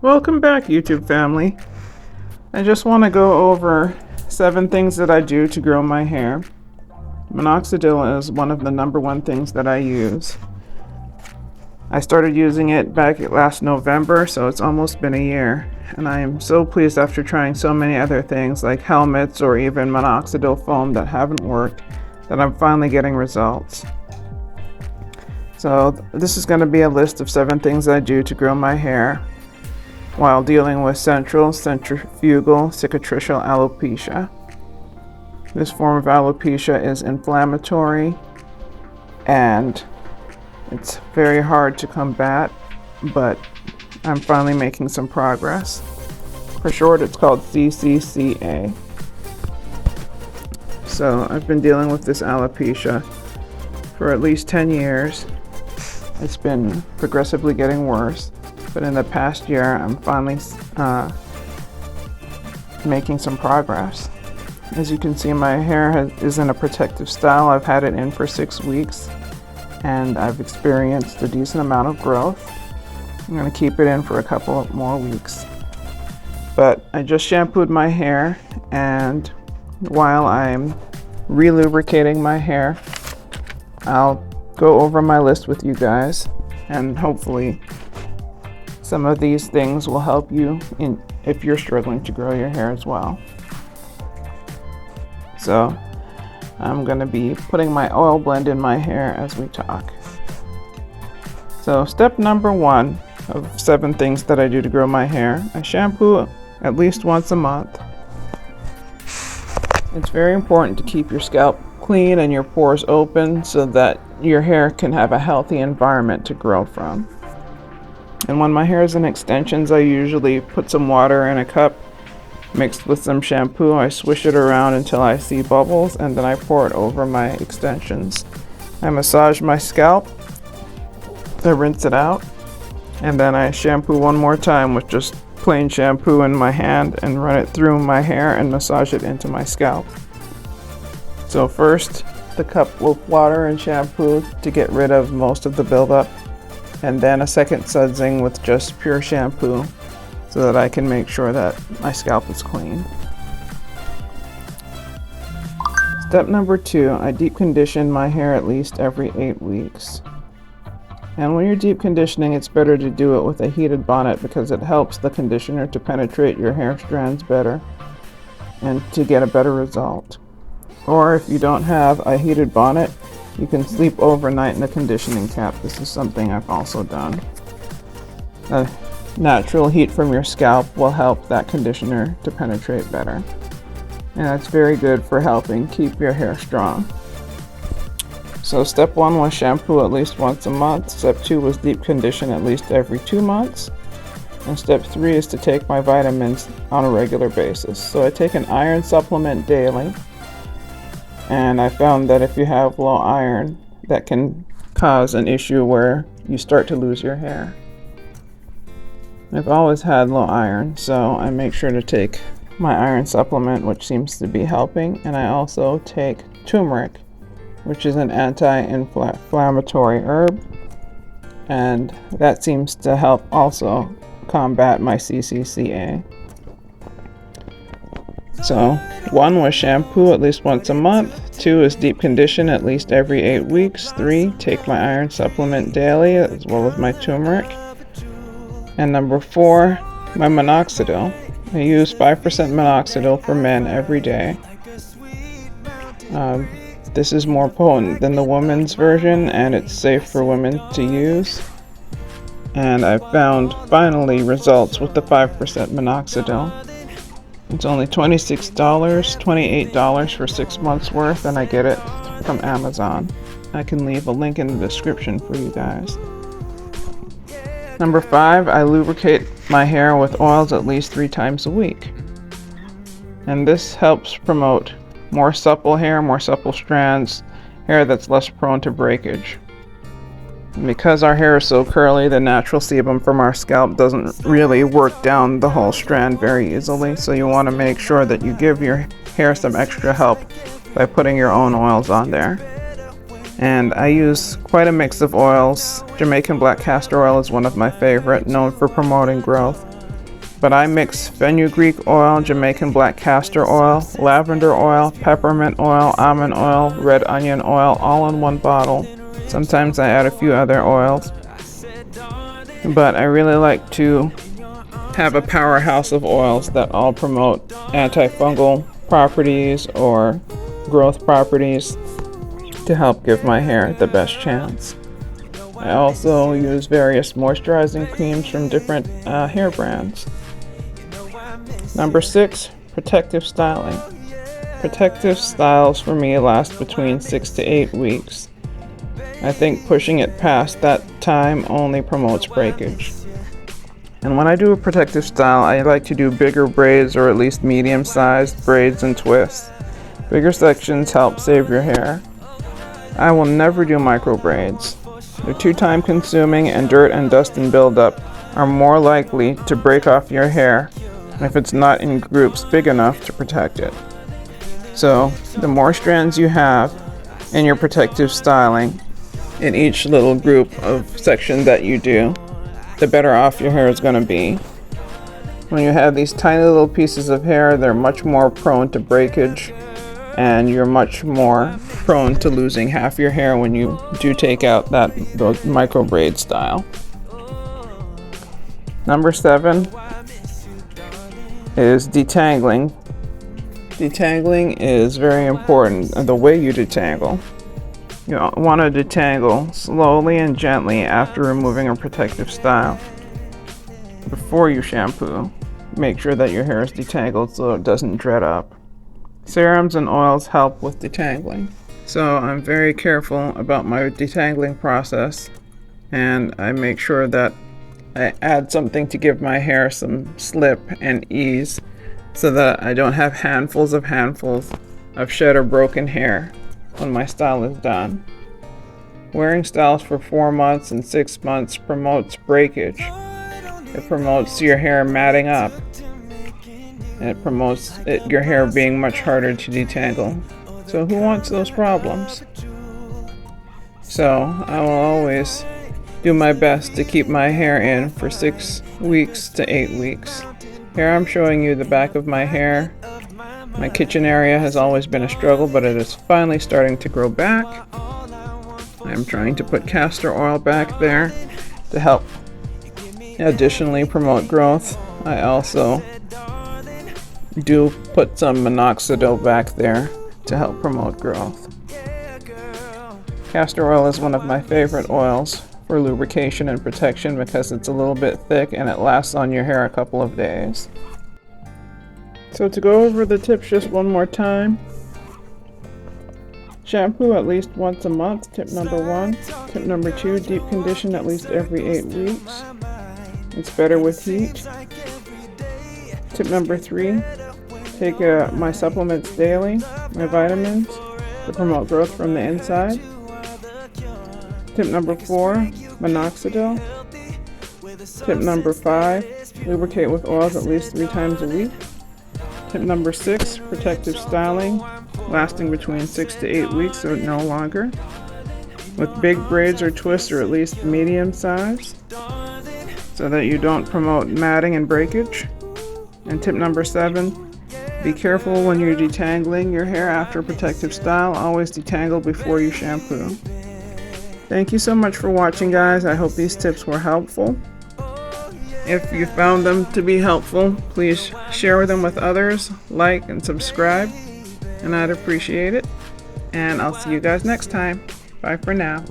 Welcome back, YouTube family. I just want to go over 7 things that I do to grow my hair. Minoxidil is one of the number one things that I use. I started using it back last November, so it's almost been a year. And I am so pleased after trying so many other things like helmets or even minoxidil foam that haven't worked, that I'm finally getting results. So this is going to be a list of 7 things I do to grow my hair while dealing with central, centrifugal, cicatricial alopecia. This form of alopecia is inflammatory and it's very hard to combat, but I'm finally making some progress. For short, it's called CCCA. So I've been dealing with this alopecia for at least 10 years. It's been progressively getting worse. But in the past year, I'm finally making some progress. As you can see, my hair is in a protective style. I've had it in for 6 weeks, and I've experienced a decent amount of growth. I'm going to keep it in for a couple of more weeks. But I just shampooed my hair, and while I'm re-lubricating my hair, I'll go over my list with you guys, and hopefully some of these things will help you if you're struggling to grow your hair as well. So I'm going to be putting my oil blend in my hair as we talk. So step number 1 of 7 things that I do to grow my hair, I shampoo at least once a month. It's very important to keep your scalp clean and your pores open so that your hair can have a healthy environment to grow from. And when my hair is in extensions, I usually put some water in a cup mixed with some shampoo. I swish it around until I see bubbles, and then I pour it over my extensions. I massage my scalp, I rinse it out, and then I shampoo one more time with just plain shampoo in my hand and run it through my hair and massage it into my scalp. So first, the cup with water and shampoo to get rid of most of the buildup, and then a second sudsing with just pure shampoo so that I can make sure that my scalp is clean. Step number 2, I deep condition my hair at least every 8 weeks. And when you're deep conditioning, it's better to do it with a heated bonnet because it helps the conditioner to penetrate your hair strands better and to get a better result. Or if you don't have a heated bonnet, you can sleep overnight in a conditioning cap. This is something I've also done. Natural heat from your scalp will help that conditioner to penetrate better. And that's very good for helping keep your hair strong. So step 1 was shampoo at least once a month. Step 2 was deep condition at least every 2 months. And step 3 is to take my vitamins on a regular basis. So I take an iron supplement daily. And I found that if you have low iron, that can cause an issue where you start to lose your hair. I've always had low iron, so I make sure to take my iron supplement, which seems to be helping. And I also take turmeric, which is an anti-inflammatory herb, and that seems to help also combat my CCCA. So 1 was shampoo at least once a month. 2 is deep condition at least every 8 weeks. 3, take my iron supplement daily as well as my turmeric. And number 4, my minoxidil. I use 5% minoxidil for men every day. This is more potent than the women's version, and it's safe for women to use. And I found finally results with the 5% minoxidil. It's only $26, $28 for 6 months worth, and I get it from Amazon. I can leave a link in the description for you guys. Number 5, I lubricate my hair with oils at least 3 times a week. And this helps promote more supple hair, more supple strands, hair that's less prone to breakage. And because our hair is so curly, the natural sebum from our scalp doesn't really work down the whole strand very easily, so you want to make sure that you give your hair some extra help by putting your own oils on there. And I use quite a mix of oils. Jamaican black castor oil is one of my favorite, known for promoting growth. but I mix fenugreek oil, Jamaican black castor oil, lavender oil, peppermint oil, almond oil, red onion oil, all in one bottle. Sometimes I add a few other oils, but I really like to have a powerhouse of oils that all promote antifungal properties or growth properties to help give my hair the best chance. I also use various moisturizing creams from different hair brands. Number 6, protective styling. Protective styles for me last between 6 to 8 weeks. I think pushing it past that time only promotes breakage. And when I do a protective style, I like to do bigger braids or at least medium-sized braids and twists. Bigger sections help save your hair. I will never do micro braids. They're too time consuming, and dirt and dust and buildup are more likely to break off your hair if it's not in groups big enough to protect it. So the more strands you have in your protective styling in each little group of section that you do, the better off your hair is going to be. When you have these tiny little pieces of hair, they're much more prone to breakage, and you're much more prone to losing half your hair when you do take out those micro braid style. Number 7 is detangling. Detangling is very important, the way you detangle. You want to detangle slowly and gently after removing a protective style. Before you shampoo, make sure that your hair is detangled so it doesn't dread up. Serums and oils help with detangling. So I'm very careful about my detangling process, and I make sure that I add something to give my hair some slip and ease so that I don't have handfuls of shed or broken hair when my style is done. Wearing styles for 4 months and 6 months promotes breakage. It promotes your hair matting up. And it promotes your hair being much harder to detangle. So who wants those problems? So I will always do my best to keep my hair in for 6 weeks to 8 weeks. Here I'm showing you the back of my hair. My kitchen area has always been a struggle, but it is finally starting to grow back. I'm trying to put castor oil back there to help additionally promote growth. I also do put some minoxidil back there to help promote growth. Castor oil is one of my favorite oils for lubrication and protection because it's a little bit thick and it lasts on your hair a couple of days. So to go over the tips just one more time: shampoo at least once a month, tip number 1. Tip number 2, deep condition at least every 8 weeks. It's better with heat. Tip number 3, take my supplements daily, my vitamins, to promote growth from the inside. Tip number 4, minoxidil. Tip number 5, lubricate with oils at least 3 times a week. Tip number 6, protective styling, lasting between 6 to 8 weeks or no longer, with big braids or twists or at least medium size, so that you don't promote matting and breakage. And tip number 7, be careful when you're detangling your hair after protective style. Always detangle before you shampoo. Thank you so much for watching, guys. I hope these tips were helpful. If you found them to be helpful, please share them with others, like and subscribe, and I'd appreciate it. And I'll see you guys next time. Bye for now.